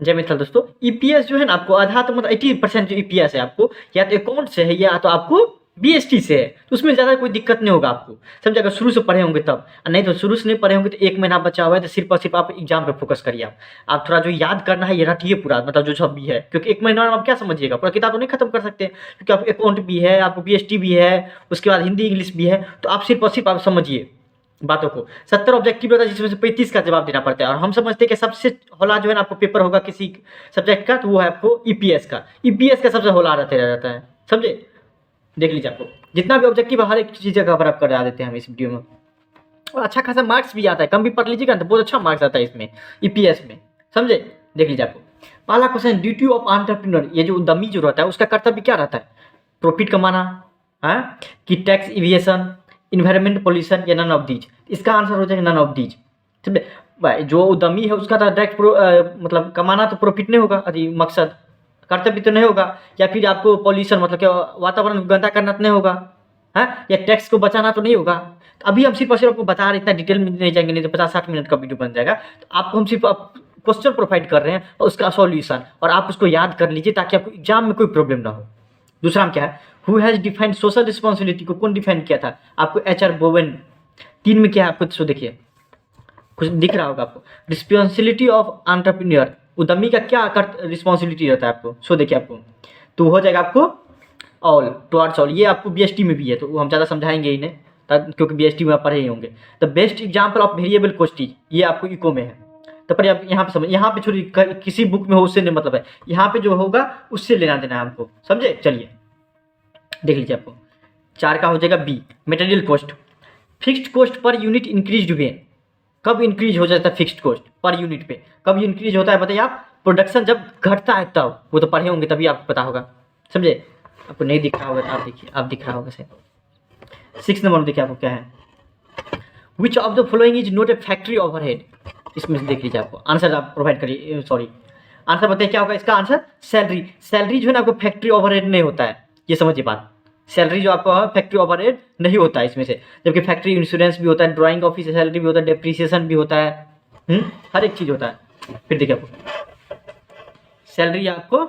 जय मित्तल दोस्तों, ईपीएस जो है ना आपको आधा तो मतलब 80% जो ईपीएस है आपको या तो अकाउंट से है या तो आपको बीएसटी से है, तो उसमें ज़्यादा कोई दिक्कत नहीं होगा आपको, समझे? अगर शुरू से पढ़े होंगे तब, और नहीं तो शुरू से नहीं पढ़े होंगे तो 1 महीना बचा हुआ है तो सिर्फ और सिर्फ आप एग्जाम पे फोकस करिए आप थोड़ा जो याद करना है ये रटिए पूरा, मतलब जो सब भी है, क्योंकि 1 महीना में आप क्या समझिएगा, पूरा किताब तो नहीं खत्म कर सकते, क्योंकि आप अकाउंट भी है, आपको बीएसटी भी है, उसके बाद हिंदी इंग्लिश भी है, तो आप सिर्फ और सिर्फ आप समझिए बातों को। 70 ऑब्जेक्टिव होता है जिसमें से 35 का जवाब देना पड़ता है, और हम समझते हैं कि सबसे हौला जो है ना आपको पेपर होगा किसी सब्जेक्ट का, तो वो है आपको ईपीएस का। ईपीएस का सबसे हौला रहता है, समझे? देख लीजिए, आपको जितना भी ऑब्जेक्टिव हर एक चीज़ का कवर अप करा देते हैं हम इस वीडियो में, और अच्छा खासा मार्क्स भी आता है, कम भी पढ़ लीजिएगा ना तो बहुत अच्छा मार्क्स आता है इसमें ईपीएस में, समझे? देख लीजिए आपको पहला क्वेश्चन, ड्यूटी ऑफ एंटरप्रेन्योर, ये जो उद्यमी जो रहता है उसका कर्तव्य क्या रहता है? प्रॉफिट कमाना है कि टैक्स इविएशन, इन्वायरमेंट पोल्यूशन, या नन ऑफ दीज? इसका आंसर हो जाएगा नन ऑफ दीज, समझे? जो उद्यमी है उसका तो डायरेक्ट मतलब कमाना तो प्रॉफिट नहीं होगा, अरे मकसद कर्तव्य तो नहीं होगा, या फिर आपको पॉल्यूशन मतलब क्या वातावरण को गंदा करना तो नहीं होगा, है या टैक्स को बचाना तो नहीं होगा। तो अभी हम सिर्फ और सिर्फ आपको बता रहे, इतना डिटेल में नहीं जाएंगे, नहीं तो 50-60 मिनट का वीडियो बन जाएगा। तो आपको हम सिर्फ क्वेश्चन प्रोवाइड कर रहे हैं और उसका सॉल्यूशन, और आप उसको याद कर लीजिए ताकि आपको एग्जाम में कोई प्रॉब्लम ना हो। दूसरा हम क्या है, who has defined social responsibility को कौन डिफाइन किया था? आपको HR बोवेन। 3 में क्या है आपको तो देखिए, कुछ दिख रहा होगा आपको, रिस्पॉन्सिबिलिटी ऑफ एंटरप्रेन्योर, उद्यमी का क्या रिस्पॉन्सिबिलिटी रहता है आपको, सो देखिए आपको, तो हो जाएगा आपको ऑल टुवर्ड्स ऑल, ये आपको बीएसटी में भी है तो हम ज़्यादा समझाएंगे ही नहीं, क्योंकि बीएसटी में आप पढ़े ही होंगे। The best example of variable costs, ये आपको इको में है, तो पर आप यहाँ पे समझ, यहाँ पे छोड़ी किसी बुक में हो उससे नहीं मतलब है, यहाँ पे जो होगा उससे लेना देना है हमको, समझे? चलिए देख लीजिए, आपको 4 का हो जाएगा B, material cost, fixed cost per unit increase हुए, कब इंक्रीज हो जाता है फिक्स्ड कॉस्ट पर यूनिट पे? कब इंक्रीज होता है बताइए आप? प्रोडक्शन जब घटता है तब, वो तो पढ़े होंगे तभी आपको पता होगा, समझे? आपको नहीं दिख रहा होगा, आप देखिए, आप दिख रहा होगा सर। 6 नंबर में देखिए आपको क्या है, which of the following is not a factory overhead? इसमें से देख लीजिए, आपको आंसर आप प्रोवाइड करिए, सॉरी आंसर बताइए क्या होगा इसका आंसर? सैलरी। सैलरी जो है ना आपको फैक्ट्री ओवरहेड नहीं होता है, ये समझिए बात, सैलरी जो आपको फैक्ट्री ओवरहेड नहीं होता है इसमें से, जबकि फैक्ट्री इंश्योरेंस भी होता है, ड्राइंग ऑफिस सैलरी भी होता है, डेप्रिसिएशन भी होता है, हर एक चीज़ होता है। फिर देखिए आपको सैलरी आपको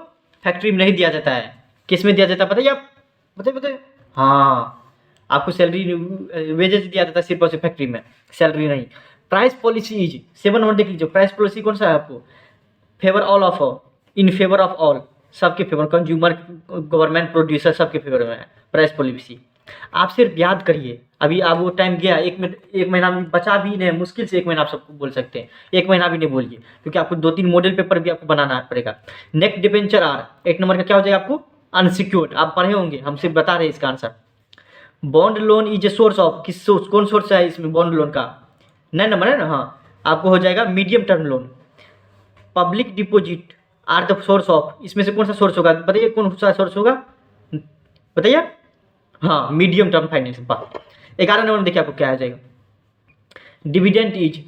फैक्ट्री में नहीं दिया जाता है, किस में दिया जाता है बताइए आप? बताइए। हाँ, आपको सैलरी वेजेस दिया जाता है सिर्फ और सिर्फ फैक्ट्री में, सैलरी नहीं। प्राइस पॉलिसी इज 7 नंबर देख लीजिए, प्राइस पॉलिसी कौन सा है आपको? Favour all of all, in favour of all, सबके फेवर, कंज्यूमर, गवर्नमेंट, प्रोड्यूसर, सबके फेवर में है प्राइस पॉलिसी। आप सिर्फ याद करिए, अभी आप वो टाइम गया, 1 महीना बचा भी नहीं, मुश्किल से 1 महीना आप सबको बोल सकते हैं, 1 महीना भी नहीं बोलिए, क्योंकि आपको 2-3 मॉडल पेपर भी आपको बनाना पड़ेगा। नेक्स्ट डिबेंचर आर 1 नंबर का क्या हो जाएगा आपको? अनसिक्योर्ड, आप पढ़े होंगे, हम सिर्फ बता रहे हैं इसका answer. Bond loan is a source of, किस सोर्स, कौन सोर्स है इसमें बॉन्ड लोन का? 9 नंबर है ना, हाँ, आपको हो जाएगा medium term loan. Public deposit are the source of, इसमें से कौन सा सोर्स होगा बताइए, कौन सा सोर्स होगा बताइए? हाँ, मीडियम टर्म फाइनेंस। 11 नंबर देखिए आपको क्या आ जाएगा, डिविडेंड इज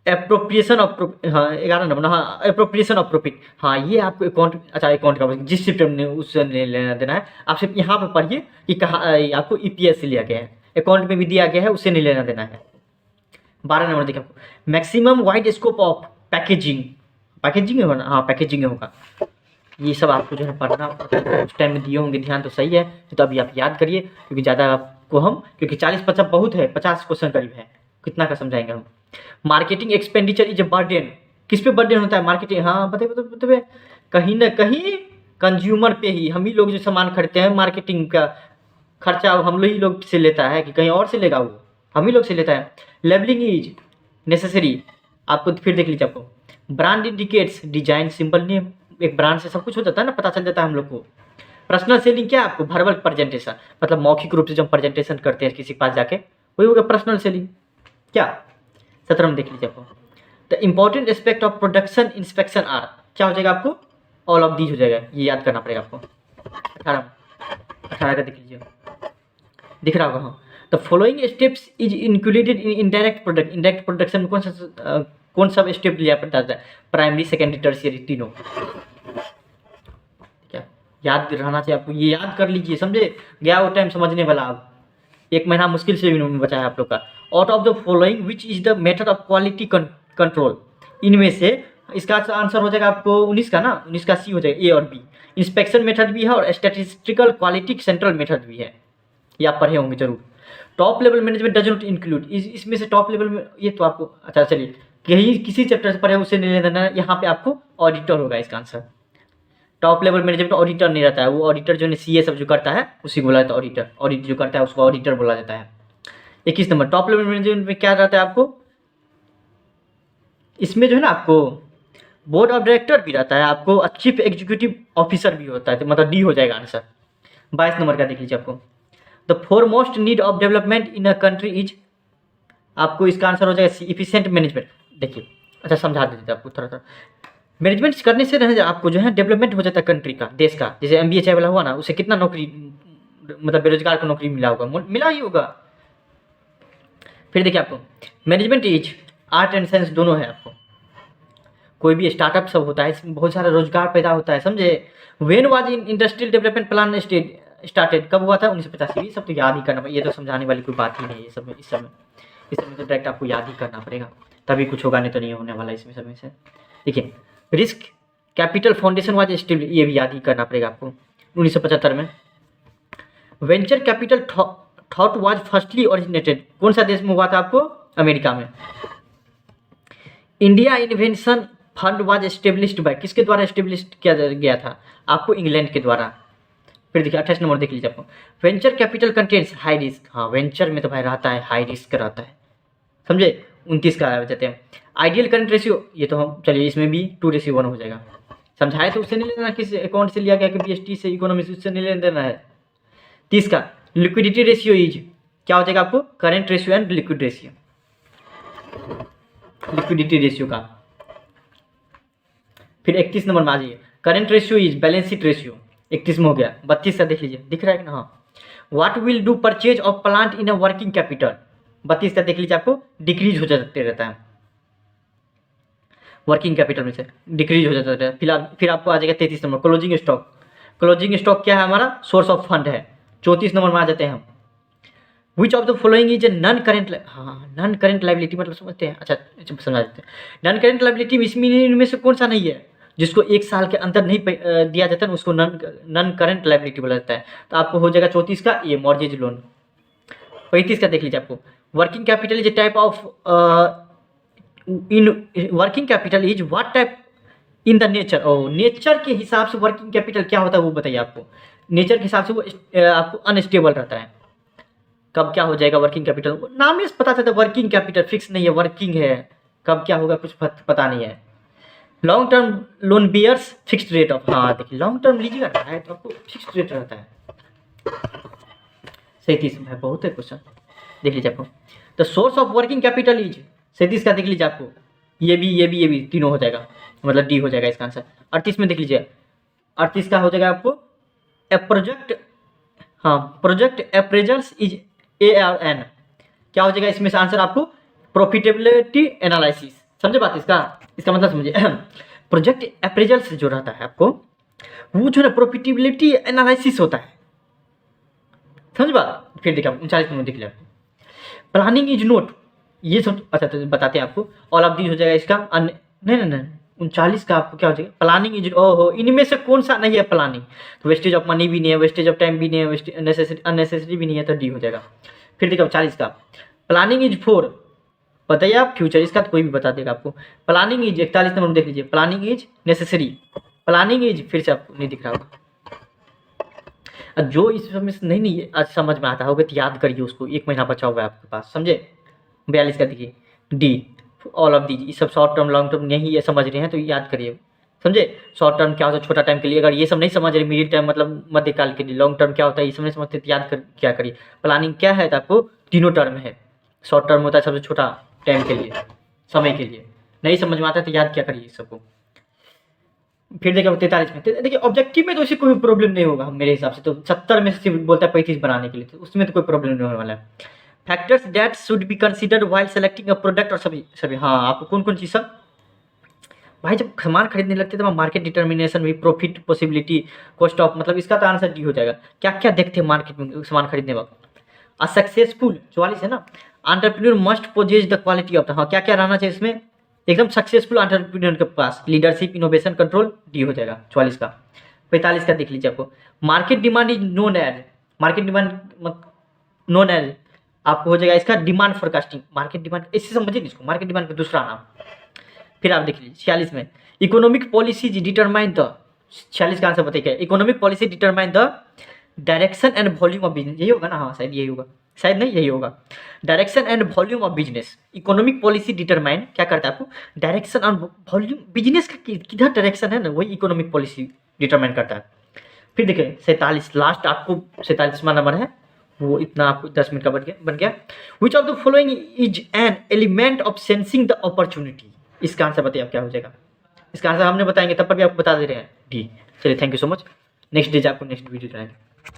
एप्रोप्रिएशन ऑफ, हाँ 11 नंबर, हाँ एप्रोप्रिएशन ऑफ प्रॉफिट, हाँ ये आपको अकाउंट, अच्छा अकाउंट का जिस सिस्टम ने उससे लेना देना है, आप सिर्फ यहाँ पे पढ़िए कि कहाँ आपको ईपीएस से लिया गया है, अकाउंट में भी दिया गया है, उससे नहीं लेना देना है। 12 नंबर देखिए आपको, maximum wide scope of packaging, packaging होगा ना, हाँ पैकेजिंग होगा। ये सब आपको जो है पढ़ना उस टाइम में दिए होंगे, ध्यान तो सही है, तो अभी आप याद करिए, क्योंकि ज़्यादा आपको हम, क्योंकि 40-50 बहुत है, 50 क्वेश्चन करीब है, कितना का समझाएंगे हम। Marketing expenditure is a burden, किस पे बर्डन होता है मार्केटिंग? हाँ बताइए, कहीं ना कहीं कंज्यूमर पे ही, हम ही लोग जो सामान खरीदते हैं, मार्केटिंग का खर्चा हम ही लोग से लेता है कि कहीं और से लेगा, वो हम ही लोग से लेता है। लेबलिंग इज नेसेसरी, आपको फिर देख लीजिए, आपको brand indicates design simple name, एक ब्रांड से सब कुछ हो जाता है ना, पता चल जाता है हम लोग को। पर्सनल सेलिंग क्या है आपको? वर्बल प्रेजेंटेशन, मतलब मौखिक रूप से जब प्रेजेंटेशन करते हैं किसी के पास जाके, वही हो गया पर्सनल सेलिंग। क्या 17 में देख लीजिए आपको, the important aspect of production inspection are, क्या हो जाएगा आपको? ऑल ऑफ दीज हो जाएगा, ये याद करना पड़ेगा आपको। 18 का देख लीजिए, दिख रहा होगा, हाँ। The following steps is included in indirect product, indirect production में कौन सा स्टेप लिया पड़ता है? प्राइमरी, सेकेंडरी, टर्शियरी, तीनों। क्या याद रहना चाहिए आपको, ये याद कर लीजिए, समझे? गया वो टाइम समझने वाला, अब 1 महीना मुश्किल से भी बचा है आप लोग का। Out of the following which is the method of quality control, इनमें से इसका आंसर हो जाएगा आपको 19 का ना, 19 का सी हो जाएगा, ए और बी। इंस्पेक्शन मेथड भी है और स्टैटिस्टिकल क्वालिटी सेंट्रल मेथड भी है, ये आप पढ़े होंगे जरूर। Top level management does not include, इसमें से टॉप लेवल में ये तो आपको अच्छा चलिए कहीं किसी चैप्टर से पढ़े उससे नहीं लेना है, यहाँ पे आपको ऑडिटर होगा इसका answer. Top level management auditor नहीं रहता है, वो ऑडिटर जो सीए सब जो करता है उसी को बोला जाता है ऑडिटर, ऑडिट जो करता है उसको ऑडिटर बोला जाता है। 21 नंबर टॉप लेवल मैनेजमेंट में क्या रहता है आपको, इसमें जो है ना आपको बोर्ड ऑफ डायरेक्टर भी रहता है, आपको चीफ एग्जीक्यूटिव ऑफिसर भी होता है, तो मतलब डी हो जाएगा आंसर। 22 नंबर का देख लीजिए आपको, the foremost need of development in a country is, आपको इसका आंसर हो जाएगा इफिशिएंट मैनेजमेंट। देखिए अच्छा समझा देते आपको थोड़ा थोड़ा, मैनेजमेंट करने से रहने आपको जो है डेवलपमेंट हो जाता है कंट्री का, देश का। जैसे एमबीए चाय वाला हुआ ना, उसे कितना नौकरी मतलब बेरोजगार को नौकरी मिला होगा, मिला ही होगा। फिर देखिए आपको management is art and science दोनों है आपको, कोई भी स्टार्टअप सब होता है इसमें बहुत सारा रोजगार पैदा होता है, समझे। When was in industrial development plan started, कब हुआ था 1985, ये सब तो याद ही करना, ये तो समझाने वाली कोई बात ही नहीं है। ये सब इस समय तो डायरेक्ट आपको याद ही करना पड़ेगा, तभी कुछ होगा, नहीं तो नहीं होने वाला इसमें समय से। देखिए risk capital foundation was still, ये भी याद ही करना पड़ेगा आपको 1975 में। Venture capital thought was firstly originated, कौन सा देश में हुआ था आपको, अमेरिका में। India invention fund was established by, किसके द्वारा एस्टेब्लिश किया गया था आपको, इंग्लैंड के द्वारा। फिर देखिए 28 नंबर देख लीजिए आपको, venture capital contains high risk, हाँ वेंचर में तो भाई रहता है हाई रिस्क रहता है, समझे। 29 का आ जाते हैं आइडियल करंट रेशियो, ये तो हम चलिए इसमें भी 2:1 हो जाएगा, समझाए तो उससे नहीं लेना, किस अकाउंट से लिया गया कि बीएसटी से इकोनॉमिक्स, उससे नहीं लेना देना है। 30 का लिक्विडिटी रेशियो इज, क्या हो जाएगा आपको, current ratio and liquid ratio, liquidity ratio का। फिर 31 नंबर में आ जाइए, current ratio is balance sheet ratio, 31 में हो गया। 32 का देख लीजिए, दिख रहा है ना, हाँ what will do purchase of plant in a working capital, 32 का देख लीजिए, आपको डिक्रीज हो जाते रहता है, वर्किंग कैपिटल में से डिक्रीज हो जाता है। फिर आपको आ जाएगा 33 number closing stock, closing stock क्या है हमारा, सोर्स ऑफ फंड है। 34 नंबर में आ जाते हैं हम, which of the following is a non current, हाँ नॉन करेंट लाइबिलिटी मतलब समझते हैं, अच्छा समझा देते हैं। नॉन करेंट लाइबिलिटी इनमें से कौन सा नहीं है, जिसको 1 साल के अंदर नहीं दिया जाता है उसको नॉन करेंट लाइबिलिटी बोला जाता है। तो आपको हो जाएगा 34 का ये मॉर्गेज लोन। 35 का देख लीजिए आपको, working capital is a type of, in working capital is what type in the nature, ओ नेचर के हिसाब से वर्किंग कैपिटल क्या होता है वो बताइए आपको, नेचर के हिसाब से वो आपको अनस्टेबल रहता है। कब क्या हो जाएगा वर्किंग कैपिटल, नाम ही पता चलता है, वर्किंग कैपिटल फिक्स नहीं है, वर्किंग है, कब क्या होगा कुछ पता नहीं है। Long term loan bears fixed rate of, हाँ देखिए लॉन्ग टर्म लीजिएगा है तो आपको फिक्स्ड रेट रहता है। 37 है, बहुत है क्वेश्चन, देख लीजिए आपको, the source of working capital is, 37 का देख लीजिए आपको, ये भी तीनों हो जाएगा, मतलब डी हो जाएगा इसका आंसर। 38 में देख लीजिए, 38 का हो जाएगा आपको ए प्रोजेक्ट, हाँ प्रोजेक्ट अप्रेजल्स इज ARN, क्या हो जाएगा इसमें से आंसर आपको, प्रॉफिटेबिलिटी एनालिसिस, समझे बात इसका मतलब समझिए। प्रोजेक्ट अप्रेजल्स जो रहता है आपको, वो जो है प्रॉफिटेबिलिटी एनालिसिस होता है, समझ बात। फिर देखिए 39 में देख लिया, प्लानिंग इज नोट, ये सब अच्छा तो बताते हैं आपको, ऑल ऑफ दीज हो जाएगा इसका, नहीं 39 का आपको क्या हो जाएगा, प्लानिंग इज, ओहो इनमें से कौन सा नहीं है प्लानिंग, तो वेस्टेज ऑफ मनी भी नहीं है, वेस्टेज ऑफ टाइम भी नहीं है, अननेसेसरी भी नहीं है, तो डी हो जाएगा। फिर देखिए 40 का, प्लानिंग इज फॉर, बताइए आप फ्यूचर, इसका तो कोई भी बता देगा आपको। प्लानिंग इज 41 नंबर देख लीजिए, planning is necessary, planning is फिर से आपको नहीं दिख रहा होगा, जो इस समय से नहीं आज समझ में आता होगा तो याद करिए उसको, 1 महीना बचा हुआ है आपके पास, समझे। 42 का देखिए डी, ऑल ऑफ दीज, ये सब शॉर्ट टर्म लॉन्ग टर्म नहीं ये समझ रहे हैं तो याद करिए, समझे। शॉर्ट टर्म क्या होता है, छोटा टाइम के लिए, अगर ये सब नहीं समझ रहे, मिडिल टाइम मतलब मध्यकाल के लिए, लॉन्ग टर्म क्या होता है ये सब नहीं समझते तो याद कर क्या करिए। प्लानिंग क्या है तो आपको तीनों टर्म है, शॉर्ट टर्म होता है सबसे छोटा टाइम के लिए, समय के लिए, नहीं समझ में आता है तो याद क्या करिए इस सबको। फिर देखिए 43 में, देखिए ऑब्जेक्टिव में तो इसे कोई प्रॉब्लम नहीं होगा मेरे हिसाब से, तो 70 में से बोलता है 35 बनाने के लिए, तो उसमें तो कोई प्रॉब्लम नहीं होने वाला है। Factors that should be considered while selecting a product, और सभी हाँ आपको कौन कौन चीज़ सब भाई, जब सामान खरीदने लगते हैं तो मार्केट डिटर्मिनेशन भी, प्रॉफिट पॉसिबिलिटी, कॉस्ट ऑफ, मतलब इसका तो आंसर डी हो जाएगा। क्या क्या देखते हैं मार्केट में सामान खरीदने वक्त, अ सक्सेसफुल 44 है ना, entrepreneur must possess the quality of the, हाँ क्या क्या रहना चाहिए इसमें, एकदम सक्सेसफुल एंटरप्रेन्योर के पास लीडरशिप, इनोवेशन, कंट्रोल, डी हो जाएगा 44 का। 45 का देख लीजिए आपको, market demand is known as, market demand known as आपको हो जाएगा इसका डिमांड फोरकास्टिंग। मार्केट डिमांड इससे समझिए इसको, मार्केट डिमांड का दूसरा नाम। फिर आप देख लीजिए 46 में, इकोनॉमिक पॉलिसी डिटरमाइन द, 46 का आंसर बताइए, economic policy determine the direction and volume of business, यही होगा ना, हाँ शायद यही होगा, शायद नहीं यही होगा, direction and volume of business. Economic policy determine क्या करता है आपको, डायरेक्शन और वॉल्यूम, बिजनेस का किधर डायरेक्शन है ना, वही इकोनॉमिक पॉलिसी डिटरमाइन करता है। फिर देखिए 47 लास्ट आपको 47वां नंबर है, वो इतना आपको 10 मिनट का बन गया। Which of the following is an element of sensing the opportunity, इसका आंसर बताइए आप क्या हो जाएगा। इसका आंसर हमने बताएंगे तब पर भी आपको बता दे रहे हैं डी। चलिए thank you so much, next day आपको नेक्स्ट वीडियो चलाएंगे।